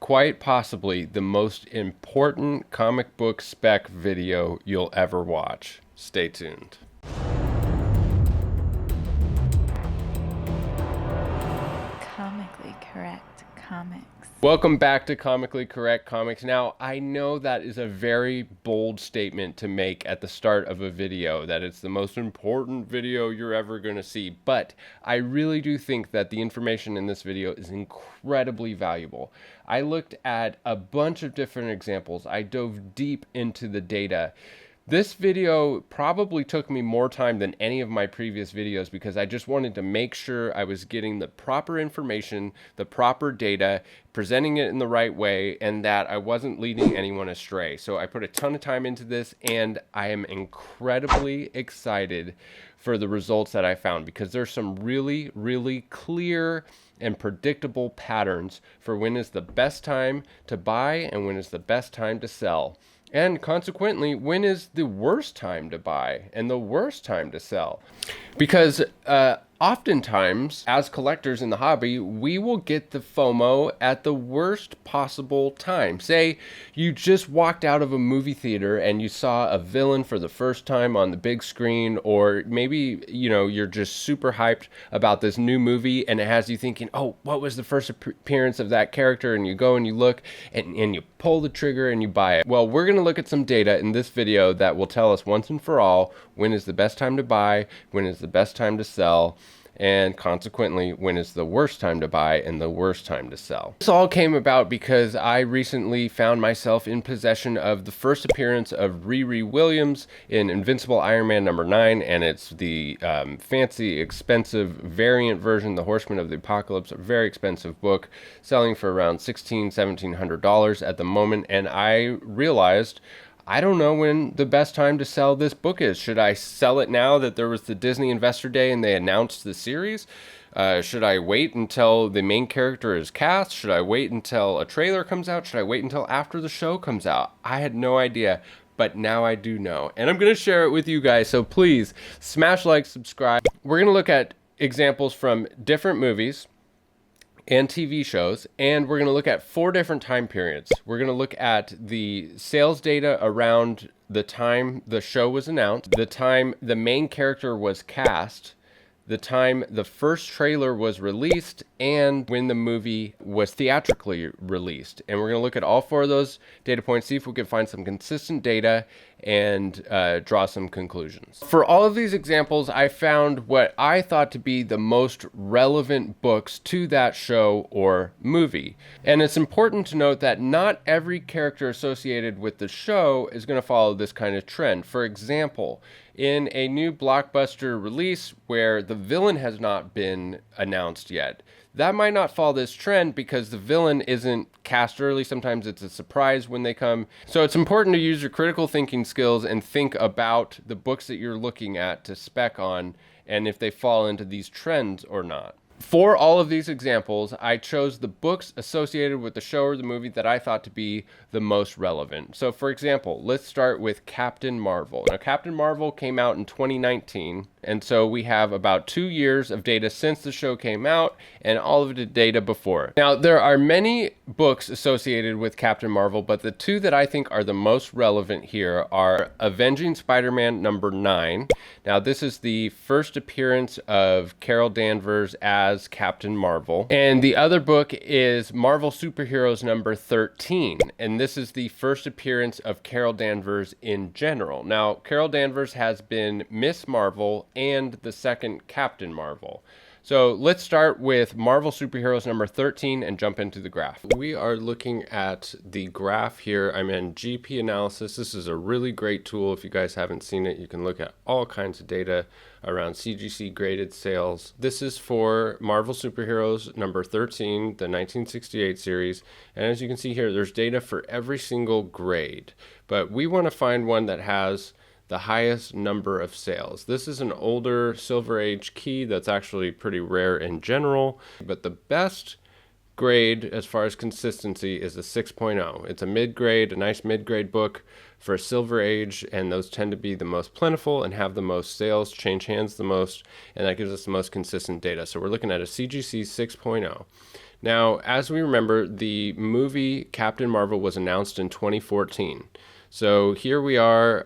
quite possibly the most important comic book spec video you'll ever watch. Stay tuned. Comically correct comics. Welcome back to Comically Correct Comics. Now, I know that is a very bold statement to make at the start of a video, that it's the most important video you're ever going to see, but I really do think that the information in this video is incredibly valuable. I looked at a bunch of different examples. I dove deep into the data. This video probably took me more time than any of my previous videos because I just wanted to make sure I was getting the proper information, the proper data, presenting it in the right way, and that I wasn't leading anyone astray. So I put a ton of time into this, and I am incredibly excited for the results that I found because there's some really, really clear and predictable patterns for when is the best time to buy and when is the best time to sell. And consequently, when is the worst time to buy and the worst time to sell? Because oftentimes, as collectors in the hobby, we will get the FOMO at the worst possible time. Say you just walked out of a movie theater and you saw a villain for the first time on the big screen, or maybe, you're just super hyped about this new movie and it has you thinking, oh, what was the first appearance of that character? And you go and you look and you pull the trigger and you buy it. Well, we're going to look at some data in this video that will tell us once and for all when is the best time to buy, when is the best time to sell, and consequently, when is the worst time to buy and the worst time to sell. This all came about because I recently found myself in possession of the first appearance of Riri Williams in Invincible Iron Man #9, and it's the fancy, expensive variant version, The Horseman of the Apocalypse, a very expensive book, selling for around $1,600 at the moment, and I realized I don't know when the best time to sell this book is. Should I sell it now that there was the Disney Investor Day and they announced the series? Should I wait until the main character is cast? Should I wait until a trailer comes out? Should I wait until after the show comes out? I had no idea, but now I do know. And I'm going to share it with you guys, so please smash like, subscribe. We're going to look at examples from different movies and TV shows, and we're going to look at 4 different time periods. We're going to look at the sales data around the time the show was announced, the time the main character was cast, the time the first trailer was released, and when the movie was theatrically released. And we're going to look at all 4 of those data points, see if we can find some consistent data and draw some conclusions. For all of these examples, I found what I thought to be the most relevant books to that show or movie. And it's important to note that not every character associated with the show is going to follow this kind of trend. For example, in a new blockbuster release where the villain has not been announced yet, that might not follow this trend because the villain isn't cast early. Sometimes it's a surprise when they come. So it's important to use your critical thinking skills and think about the books that you're looking at to spec on and if they fall into these trends or not. For all of these examples, I chose the books associated with the show or the movie that I thought to be the most relevant. So for example, let's start with Captain Marvel. Now, Captain Marvel came out in 2019, and so we have about 2 years of data since the show came out and all of the data before. Now, there are many books associated with Captain Marvel, but the 2 that I think are the most relevant here are Avenging Spider-Man #9. Now, this is the first appearance of Carol Danvers as Captain Marvel. And the other book is Marvel Superheroes #13. And this is the first appearance of Carol Danvers in general. Now, Carol Danvers has been Miss Marvel and the second Captain Marvel. So let's start with Marvel Superheroes #13 and jump into the graph. We are looking at the graph here. I'm in GP analysis. This is a really great tool. If you guys haven't seen it, you can look at all kinds of data around CGC graded sales. This is for Marvel Superheroes #13, the 1968 series. And as you can see here, there's data for every single grade. But we want to find one that has the highest number of sales. This is an older Silver Age key that's actually pretty rare in general, but the best grade as far as consistency is a 6.0. It's a mid-grade, a nice mid-grade book for a Silver Age, and those tend to be the most plentiful and have the most sales, change hands the most, and that gives us the most consistent data. So we're looking at a CGC 6.0. Now, as we remember, the movie Captain Marvel was announced in 2014. So here we are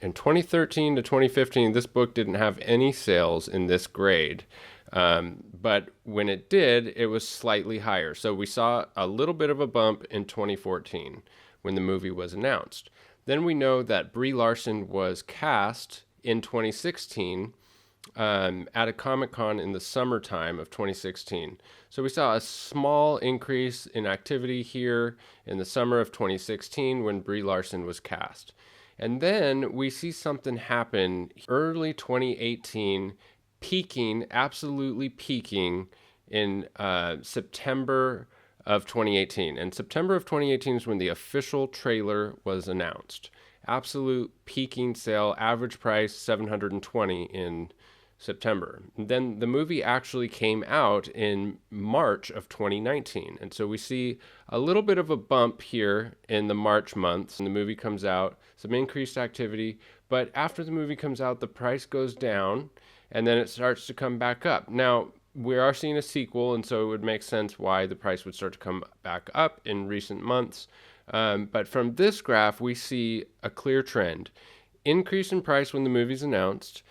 in 2013 to 2015. This book didn't have any sales in this grade. But when it did, it was slightly higher. So we saw a little bit of a bump in 2014 when the movie was announced. Then we know that Brie Larson was cast in 2016 at a Comic-Con in the summertime of 2016. So we saw a small increase in activity here in the summer of 2016 when Brie Larson was cast. And then we see something happen early 2018, peaking, absolutely peaking in September of 2018. And September of 2018 is when the official trailer was announced. Absolute peaking sale, average price $720 in September. And then the movie actually came out in March of 2019. And so we see a little bit of a bump here in the March months. And the movie comes out, some increased activity. But after the movie comes out, the price goes down and then it starts to come back up. Now, we are seeing a sequel, and so it would make sense why the price would start to come back up in recent months. But from this graph, we see a clear trend. Increase in price when the movie's announced,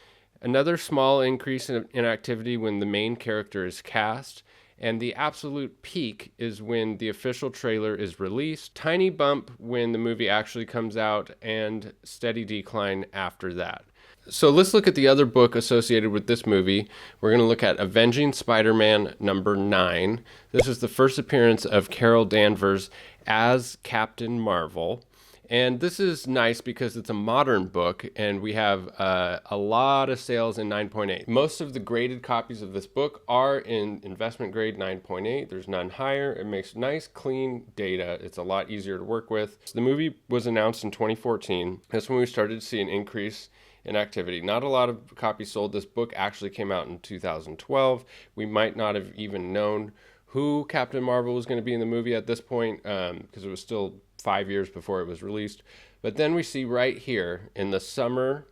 another small increase in activity when the main character is cast, and the absolute peak is when the official trailer is released. Tiny bump when the movie actually comes out, and steady decline after that. So let's look at the other book associated with this movie. We're going to look at Avenging Spider-Man number 9. This is the first appearance of Carol Danvers as Captain Marvel. And this is nice because it's a modern book, and we have a lot of sales in 9.8. Most of the graded copies of this book are in investment grade 9.8. There's none higher. It makes nice, clean data. It's a lot easier to work with. So the movie was announced in 2014. That's when we started to see an increase in activity. Not a lot of copies sold. This book actually came out in 2012. We might not have even known who Captain Marvel was going to be in the movie at this point because it was still 5 years before it was released. But then we see right here in the summer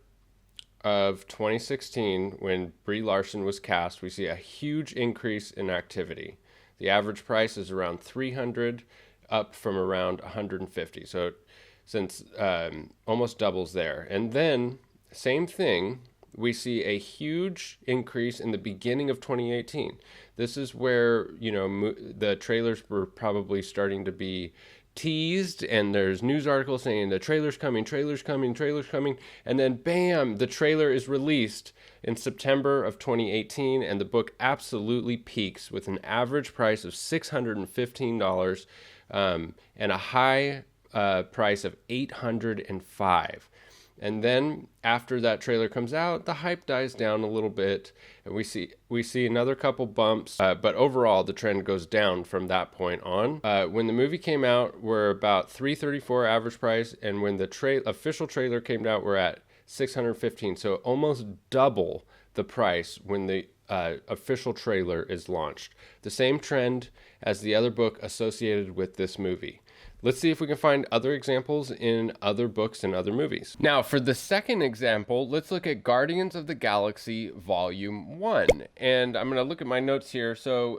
of 2016, when Brie Larson was cast, we see a huge increase in activity. The average price is around $300, up from around $150. So since almost doubles there. And then same thing, we see a huge increase in the beginning of 2018. This is where, the trailers were probably starting to be teased, and there's news articles saying the trailer's coming, and then bam, the trailer is released in September of 2018, and the book absolutely peaks with an average price of $615 and a high price of $805. And then after that trailer comes out, the hype dies down a little bit, and we see another couple bumps, but overall the trend goes down from that point on. When the movie came out, we're about $334 average price, and when the official trailer came out, we're at $615, so almost double the price when the official trailer is launched. The same trend as the other book associated with this movie. Let's see if we can find other examples in other books and other movies. Now, for the second example, let's look at Guardians of the Galaxy Volume 1. And I'm going to look at my notes here. So,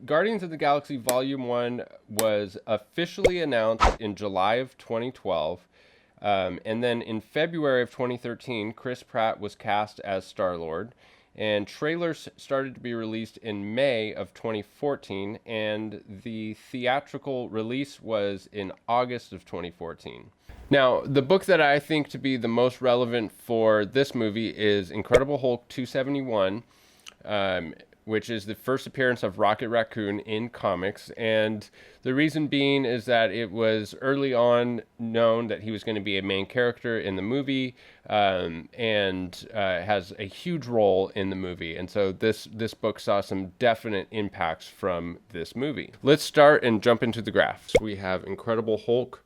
Guardians of the Galaxy Volume 1 was officially announced in July of 2012. And then in February of 2013, Chris Pratt was cast as Star-Lord. And trailers started to be released in May of 2014, and the theatrical release was in August of 2014. Now, the book that I think to be the most relevant for this movie is Incredible Hulk 271, which is the first appearance of Rocket Raccoon in comics. And the reason being is that it was early on known that he was going to be a main character in the movie, and has a huge role in the movie. And so this book saw some definite impacts from this movie. Let's start and jump into the graphs. We have Incredible Hulk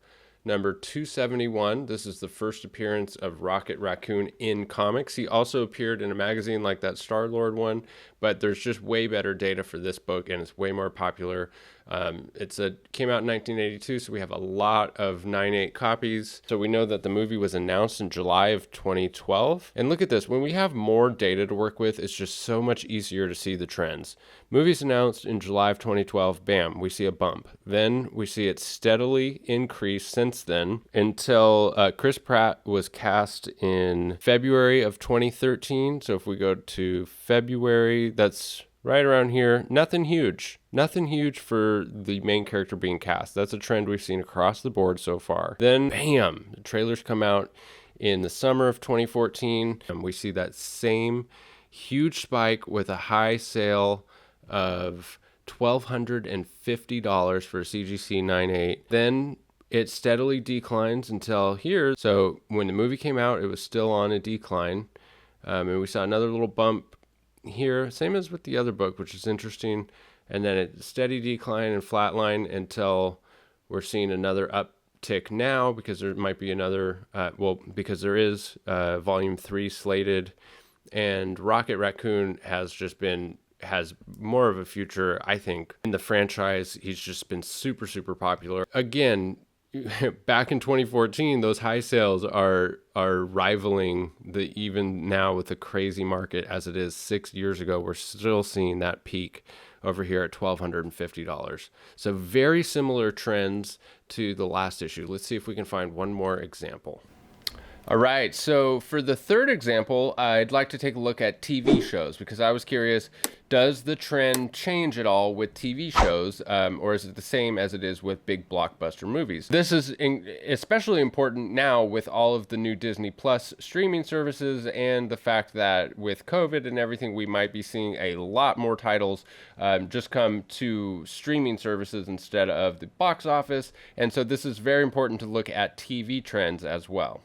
number 271. This is the first appearance of Rocket Raccoon in comics. He also appeared in a magazine like that Star-Lord one, but there's just way better data for this book, and it's way more popular. Came out in 1982, so we have a lot of 9/8 copies. So we know that the movie was announced in July of 2012. And look at this, when we have more data to work with, it's just so much easier to see the trends. Movies announced in July of 2012, bam, we see a bump. Then we see it steadily increase since then until Chris Pratt was cast in February of 2013. So if we go to February, that's right around here. Nothing huge. Nothing huge for the main character being cast. That's a trend we've seen across the board so far. Then, bam, the trailers come out in the summer of 2014. And we see that same huge spike with a high sale of $1,250 for a CGC 9/8. Then it steadily declines until here. So when the movie came out, it was still on a decline. And we saw another little bump here, same as with the other book, which is interesting. And then a steady decline and flatline until we're seeing another uptick now, because there might be another, because there is volume 3 slated. And Rocket Raccoon has more of a future, I think, in the franchise. He's just been super, super popular. Again, back in 2014, those high sales are rivaling even now with the crazy market as it is 6 years ago. We're still seeing that peak over here at $1,250. So very similar trends to the last issue. Let's see if we can find one more example. All right, so for the third example, I'd like to take a look at TV shows, because I was curious, does the trend change at all with TV shows, or is it the same as it is with big blockbuster movies? This is especially important now with all of the new Disney Plus streaming services, and the fact that with COVID and everything, we might be seeing a lot more titles just come to streaming services instead of the box office. And so this is very important to look at TV trends as well.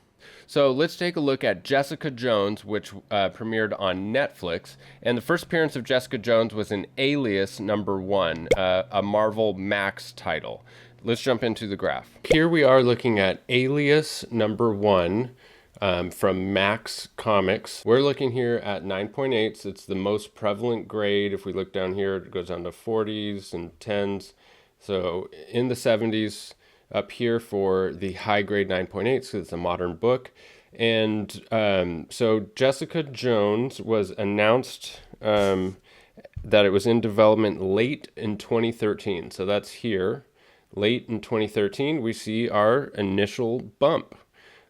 So let's take a look at Jessica Jones, which premiered on Netflix. And the first appearance of Jessica Jones was in Alias #1, a Marvel Max title. Let's jump into the graph. Here we are looking at Alias #1 from Max Comics. We're looking here at 9.8s. It's the most prevalent grade. If we look down here, it goes down to 40s and 10s. So in the 70s, up here for the high grade 9.8s, because it's a modern book. And so Jessica Jones was announced that it was in development late in 2013. So that's here. Late in 2013, we see our initial bump.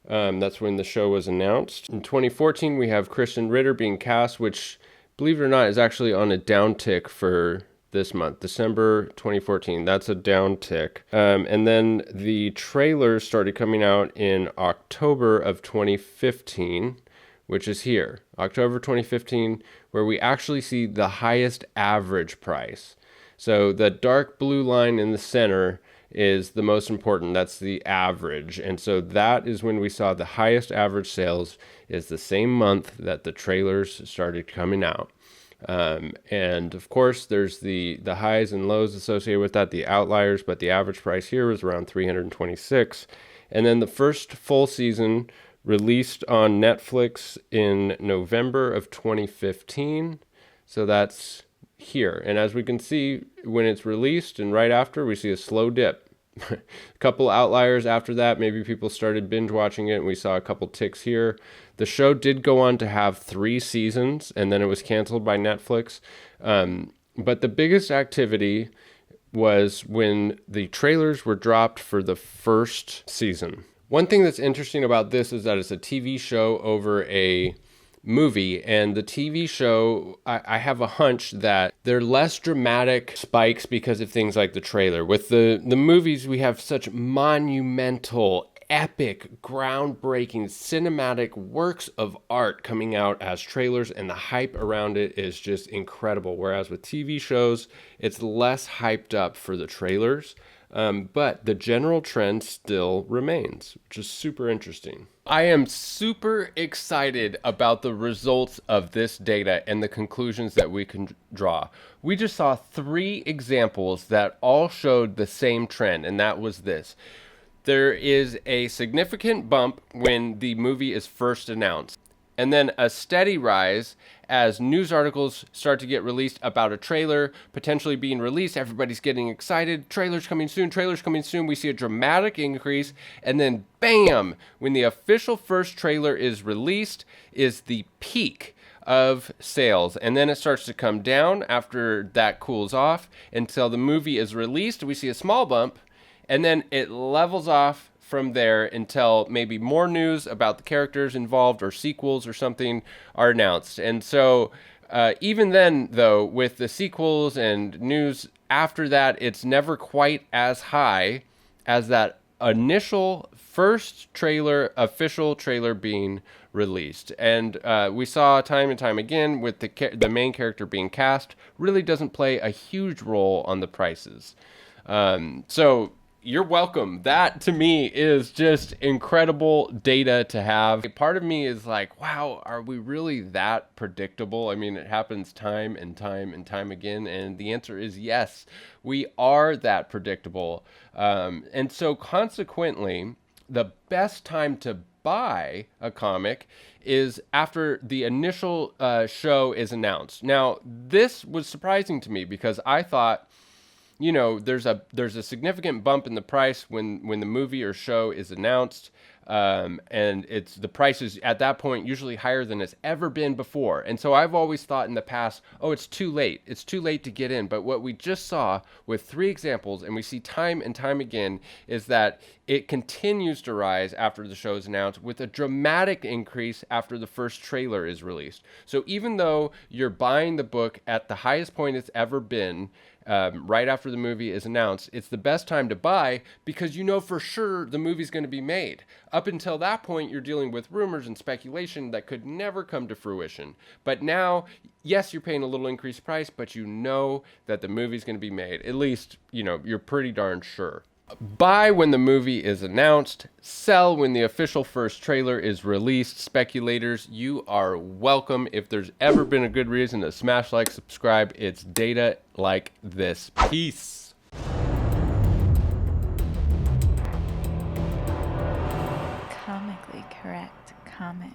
That's when the show was announced. In 2014, we have Kristen Ritter being cast, which, believe it or not, is actually on a downtick for this month, December 2014. That's a downtick. And then the trailers started coming out in October of 2015, which is here. October 2015, where we actually see the highest average price. So the dark blue line in the center is the most important. That's the average. And so that is when we saw the highest average sales, is the same month that the trailers started coming out. And of course, there's the highs and lows associated with that, the outliers, but the average price here was around $326. And then the first full season released on Netflix in November of 2015. So that's here. And as we can see, when it's released and right after, we see a slow dip. A couple outliers after that. Maybe people started binge watching it and we saw a couple ticks here. The show did go on to have 3 seasons, and then it was canceled by Netflix. But the biggest activity was when the trailers were dropped for the first season. One thing that's interesting about this is that it's a TV show over a movie, and the TV show, I have a hunch that they're less dramatic spikes because of things like the trailer. With the movies, we have such monumental, epic, groundbreaking, cinematic works of art coming out as trailers, and the hype around it is just incredible. Whereas with TV shows, it's less hyped up for the trailers. But the general trend still remains, which is super interesting. I am super excited about the results of this data and the conclusions that we can draw. We just saw 3 examples that all showed the same trend, and that was this. There is a significant bump when the movie is first announced. and then a steady rise as news articles start to get released about a trailer potentially being released. Everybody's getting excited. Trailers coming soon. Trailers coming soon. We see a dramatic increase. And then, bam, when the official first trailer is released is the peak of sales. And then it starts to come down after that cools off until the movie is released. We see a small bump, and then it levels off from there until maybe more news about the characters involved or sequels or something are announced. And so even then, though, with the sequels and news after that, it's never quite as high as that initial first trailer, official trailer being released. And we saw time and time again with the main character being cast really doesn't play a huge role on the prices. So you're welcome. That to me is just incredible data to have. Part of me is like, wow, are we really that predictable? I mean, it happens time and time and time again. And the answer is yes, we are that predictable. And so consequently, the best time to buy a comic is after the initial show is announced. Now, this was surprising to me because I thought, you know, there's a significant bump in the price when the movie or show is announced, and the price is at that point usually higher than it's ever been before. And so I've always thought in the past, oh, it's too late. It's too late to get in. But what we just saw with 3 examples, and we see time and time again, is that it continues to rise after the show is announced with a dramatic increase after the first trailer is released. So even though you're buying the book at the highest point it's ever been, right after the movie is announced, it's the best time to buy because you know for sure the movie's going to be made. Up until that point, you're dealing with rumors and speculation that could never come to fruition. But now, yes, you're paying a little increased price, but you know that the movie's going to be made. At least, you know, you're pretty darn sure. Buy when the movie is announced, sell when the official first trailer is released. Speculators, you are welcome. If there's ever been a good reason to smash like, subscribe, it's data like this. Peace. Comically correct comics.